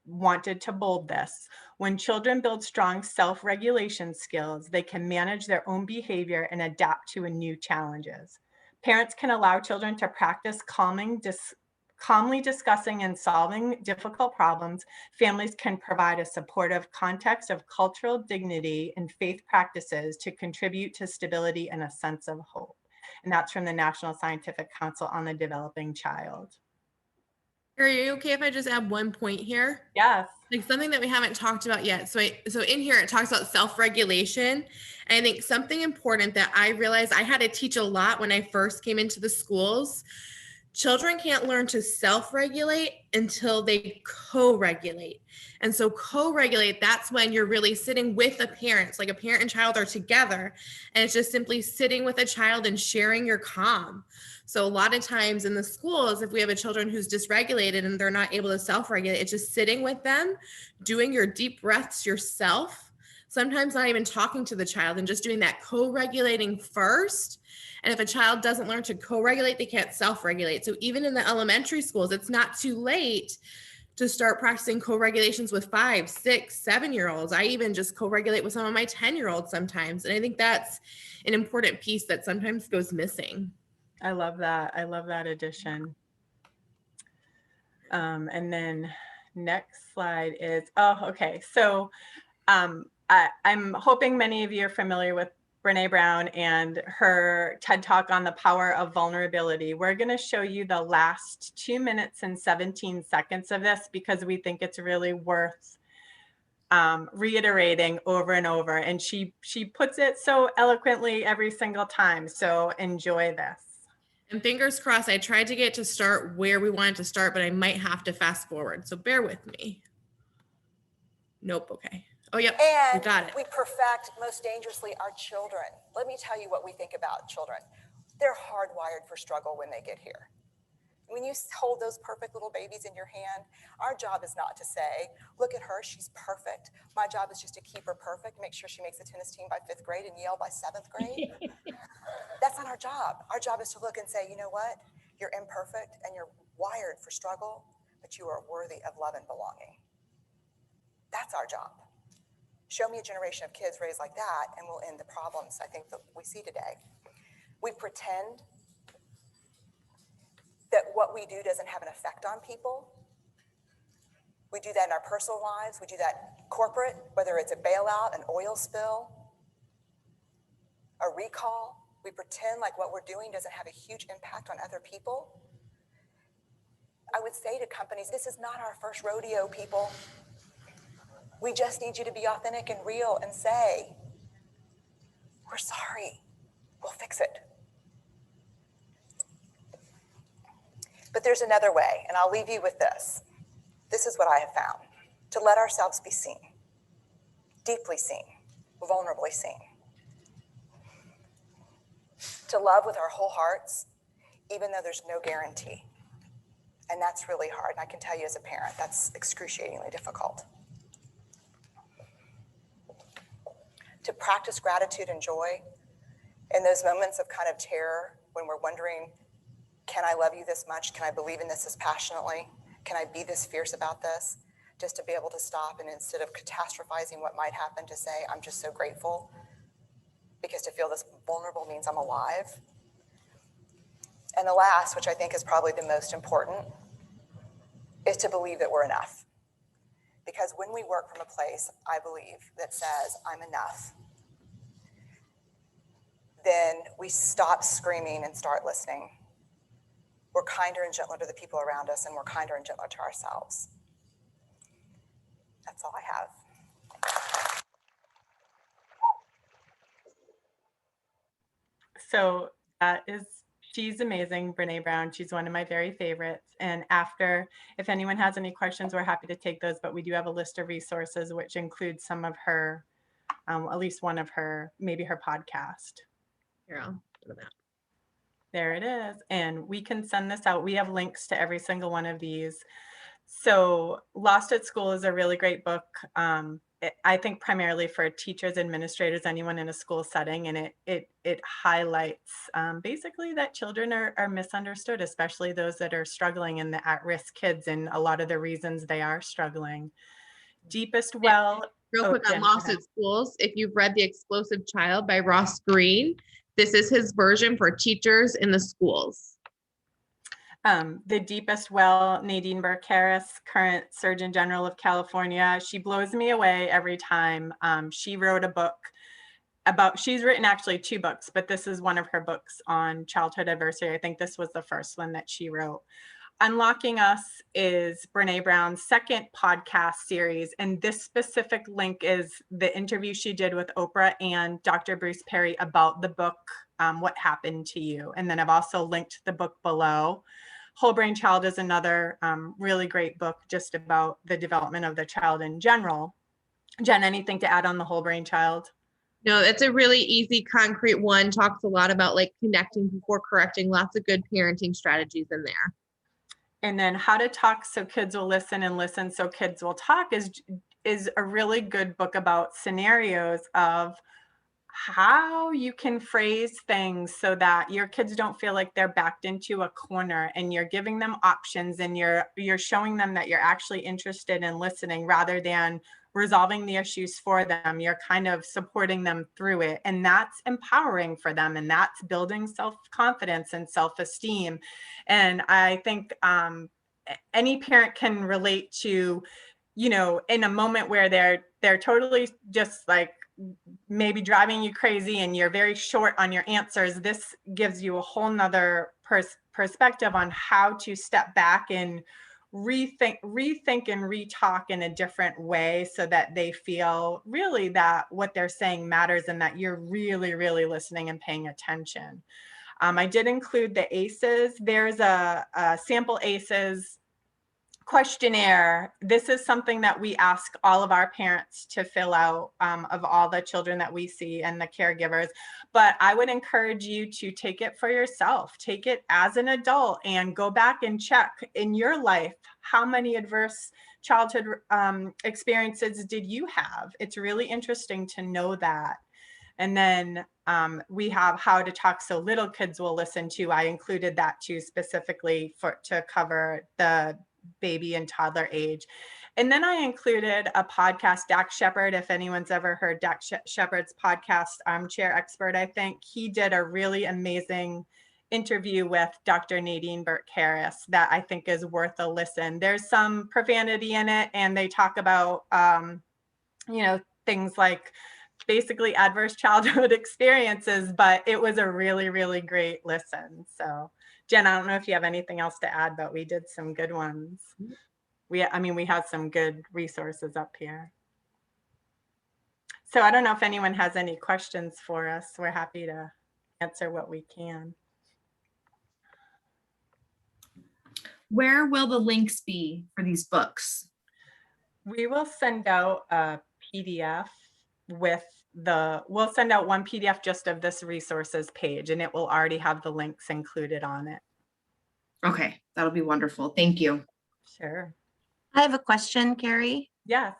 wanted to bold this. When children build strong self-regulation skills, they can manage their own behavior and adapt to new challenges. Parents can allow children to practice calmly discussing and solving difficult problems. Families can provide a supportive context of cultural dignity and faith practices to contribute to stability and a sense of hope. And that's from the National Scientific Council on the Developing Child. Are you okay if I just add one point here? Yes. Like something that we haven't talked about yet. So in here, it talks about self-regulation. And I think something important that I realized I had to teach a lot when I first came into the schools. Children can't learn to self-regulate until they co-regulate. And so co-regulate, that's when you're really sitting with the parents, like a parent and child are together. And it's just simply sitting with a child and sharing your calm. So a lot of times in the schools, if we have a children who's dysregulated and they're not able to self-regulate, it's just sitting with them, doing your deep breaths yourself, sometimes not even talking to the child and just doing that co-regulating first. And if a child doesn't learn to co-regulate, they can't self-regulate. So even in the elementary schools, it's not too late to start practicing co-regulations with 5, 6, 7-year-olds. I even just co-regulate with some of my 10-year-olds sometimes. And I think that's an important piece that sometimes goes missing. I love that. I love that addition. And then next slide is, okay. So I'm hoping many of you are familiar with Brene Brown and her TED Talk on the power of vulnerability. We're going to show you the last 2 minutes and 17 seconds of this because we think it's really worth reiterating over and over. And she puts it so eloquently every single time. So enjoy this. And fingers crossed, I tried to get to start where we wanted to start, but I might have to fast forward. So bear with me. Nope. Okay. Oh, yep. And we got it. we perfect most dangerously our children. Let me tell you what we think about children. They're hardwired for struggle when they get here. When you hold those perfect little babies in your hand, our job is not to say, look at her, she's perfect. My job is just to keep her perfect, make sure she makes the tennis team by 5th grade and Yale by 7th grade. That's not our job. Our job is to look and say, you know what? You're imperfect and you're wired for struggle, but you are worthy of love and belonging. That's our job. Show me a generation of kids raised like that and we'll end the problems I think that we see today. We pretend that what we do doesn't have an effect on people. We do that in our personal lives. We do that corporate, whether it's a bailout, an oil spill, a recall. We pretend like what we're doing doesn't have a huge impact on other people. I would say to companies, this is not our first rodeo, people. We just need you to be authentic and real and say, we're sorry, we'll fix it. But there's another way, and I'll leave you with this. This is what I have found. To let ourselves be seen, deeply seen, vulnerably seen. To love with our whole hearts, even though there's no guarantee. And that's really hard. And I can tell you as a parent, that's excruciatingly difficult. To practice gratitude and joy in those moments of kind of terror when we're wondering, can I love you this much? Can I believe in this as passionately? Can I be this fierce about this? Just to be able to stop and instead of catastrophizing what might happen, to say, I'm just so grateful. Because to feel this vulnerable means I'm alive. And the last, which I think is probably the most important, is to believe that we're enough. Because when we work from a place, I believe, that says, I'm enough, then we stop screaming and start listening. We're kinder and gentler to the people around us, and we're kinder and gentler to ourselves. That's all I have. So she's amazing, Brene Brown. She's one of my very favorites. And if anyone has any questions, we're happy to take those, but we do have a list of resources, which includes some of her, at least one of her, maybe her podcast. Here, I'll go to that. There it is. And we can send this out. We have links to every single one of these. So Lost at School is a really great book. I think primarily for teachers, administrators, anyone in a school setting, and it highlights basically that children are misunderstood, especially those that are struggling and the at-risk kids, and a lot of the reasons they are struggling. Deepest Well. Real quick on Jen, Lost at Schools, if you've read The Explosive Child by Ross Greene, this is his version for teachers in the schools. The Deepest Well, Nadine Burke-Harris, current Surgeon General of California. She blows me away every time. She wrote a book she's written actually 2 books, but this is one of her books on childhood adversity. I think this was the first one that she wrote. Unlocking Us is Brene Brown's second podcast series. And this specific link is the interview she did with Oprah and Dr. Bruce Perry about the book, What Happened to You. And then I've also linked the book below. Whole Brain Child is another really great book just about the development of the child in general. Jen, anything to add on the Whole Brain Child? No, it's a really easy, concrete one. Talks a lot about like connecting before correcting, lots of good parenting strategies in there. And then How to Talk So Kids Will Listen and Listen So Kids Will Talk is a really good book about scenarios of how you can phrase things so that your kids don't feel like they're backed into a corner, and you're giving them options, and you're showing them that you're actually interested in listening rather than resolving the issues for them. You're kind of supporting them through it, and that's empowering for them, and that's building self-confidence and self-esteem. And I think any parent can relate to, in a moment where they're totally just like maybe driving you crazy and you're very short on your answers. This gives you a whole nother perspective on how to step back and rethink and retalk in a different way, so that they feel really that what they're saying matters and that you're really, really listening and paying attention. I did include the ACEs. There's a sample ACEs questionnaire. This is something that we ask all of our parents to fill out, of all the children that we see and the caregivers. But I would encourage you to take it for yourself. Take it as an adult and go back and check in your life, how many adverse childhood experiences did you have? It's really interesting to know that. And then we have How to Talk So Little Kids Will Listen To. I included that too, specifically to cover the baby and toddler age. And then I included a podcast, Dax Shepard. If anyone's ever heard Dax Shepard's podcast, Armchair Expert, I think he did a really amazing interview with Dr. Nadine Burke-Harris that I think is worth a listen. There's some profanity in it, and they talk about, you know, things like basically adverse childhood experiences, but it was a really, really great listen. So Jen, I don't know if you have anything else to add, but we did some good ones. We had some good resources up here. So I don't know if anyone has any questions for us. We're happy to answer what we can. Where will the links be for these books? We will send out a PDF we'll send out one PDF just of this resources page, and it will already have the links included on it. Okay, that'll be wonderful. Thank you. Sure. I have a question, Kerri. Yes.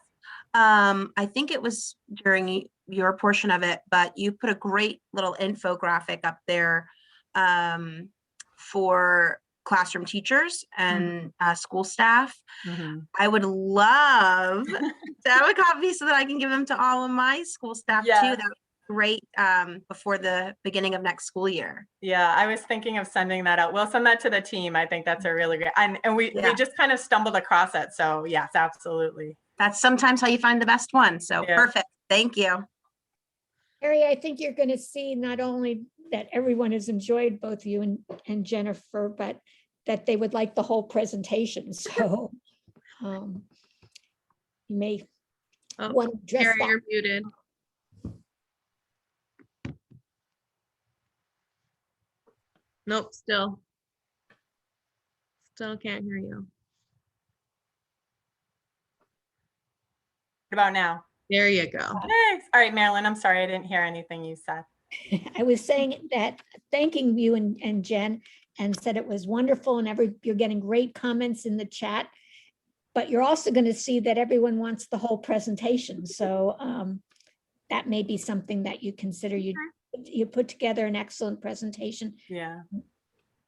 I think it was during your portion of it, but you put a great little infographic up there for classroom teachers and school staff. I would love to have a copy so that I can give them to all of my school staff too. That would be great before the beginning of next school year. Yeah, I was thinking of sending that out. We'll send that to the team. I think that's a really great, and we just kind of stumbled across it. So yes, absolutely. That's sometimes how you find the best one. So perfect. Thank you. Kerri, I think you're going to see not only that everyone has enjoyed both you and Jennifer, but that they would like the whole presentation. So you may want to address Kerri, that. you're muted. Nope, still can't hear you. What about now? There you go. Thanks. All right, Marilyn, I'm sorry, I didn't hear anything you said. I was saying that, thanking you and Jen, and said it was wonderful, and you're getting great comments in the chat, but you're also going to see that everyone wants the whole presentation. So that may be something that you consider. You put together an excellent presentation. Yeah.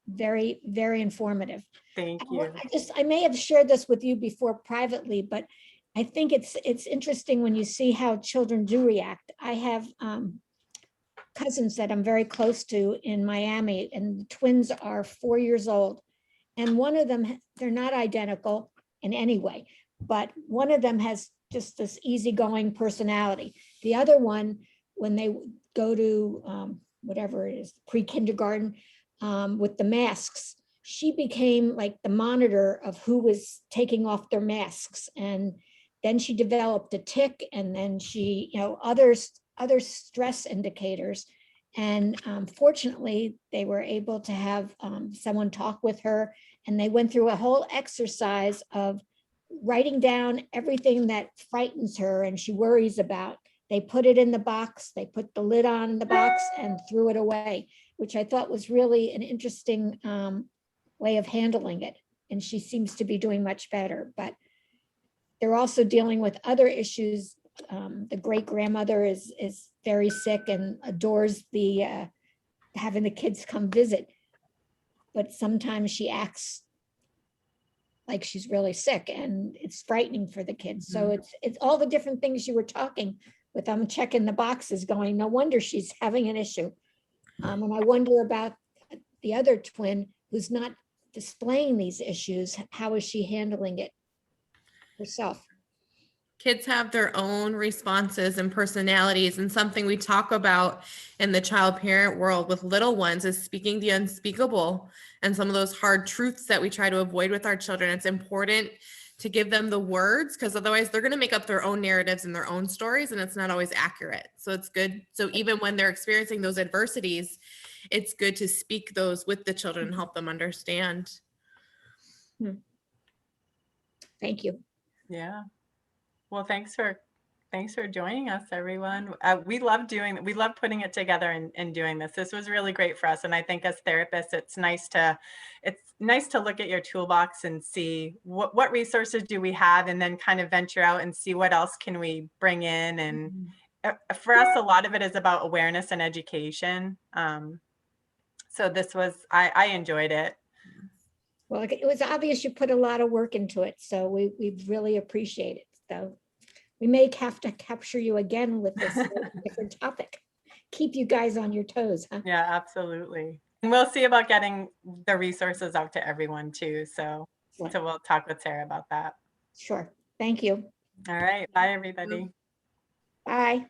Very, very informative. Thank you. I may have shared this with you before privately, but I think it's interesting when you see how children do react. I have cousins that I'm very close to in Miami, and the twins are 4 years old. And one of them, they're not identical in any way, but one of them has just this easygoing personality. The other one, when they go to whatever it is, pre-kindergarten, with the masks, she became like the monitor of who was taking off their masks. And then she developed a tic, and then she, other stress indicators. And fortunately, they were able to have someone talk with her, and they went through a whole exercise of writing down everything that frightens her and she worries about. They put it in the box, they put the lid on the box and threw it away, which I thought was really an interesting way of handling it. And she seems to be doing much better, but they're also dealing with other issues. The great grandmother is very sick and adores the having the kids come visit, but sometimes she acts like she's really sick, and it's frightening for the kids. So it's all the different things you were talking with. I'm checking the boxes, going, no wonder she's having an issue. And I wonder about the other twin who's not displaying these issues. How is she handling it herself? Kids have their own responses and personalities, and something we talk about in the child parent world with little ones is speaking the unspeakable and some of those hard truths that we try to avoid with our children. It's important to give them the words, because otherwise they're going to make up their own narratives and their own stories, and it's not always accurate. So it's good. So even when they're experiencing those adversities, it's good to speak those with the children and help them understand. Thank you. Yeah. Well, thanks for joining us, everyone. We love putting it together and doing this. This was really great for us. And I think as therapists, it's nice to look at your toolbox and see what resources do we have, and then kind of venture out and see what else can we bring in. And for us, a lot of it is about awareness and education. So this was, I enjoyed it. Well, it was obvious you put a lot of work into it, so we really appreciate it. So we may have to capture you again with this different topic. Keep you guys on your toes, huh? Yeah, absolutely. And we'll see about getting the resources out to everyone too. So we'll talk with Sarah about that. Sure. Thank you. All right. Bye, everybody. Bye.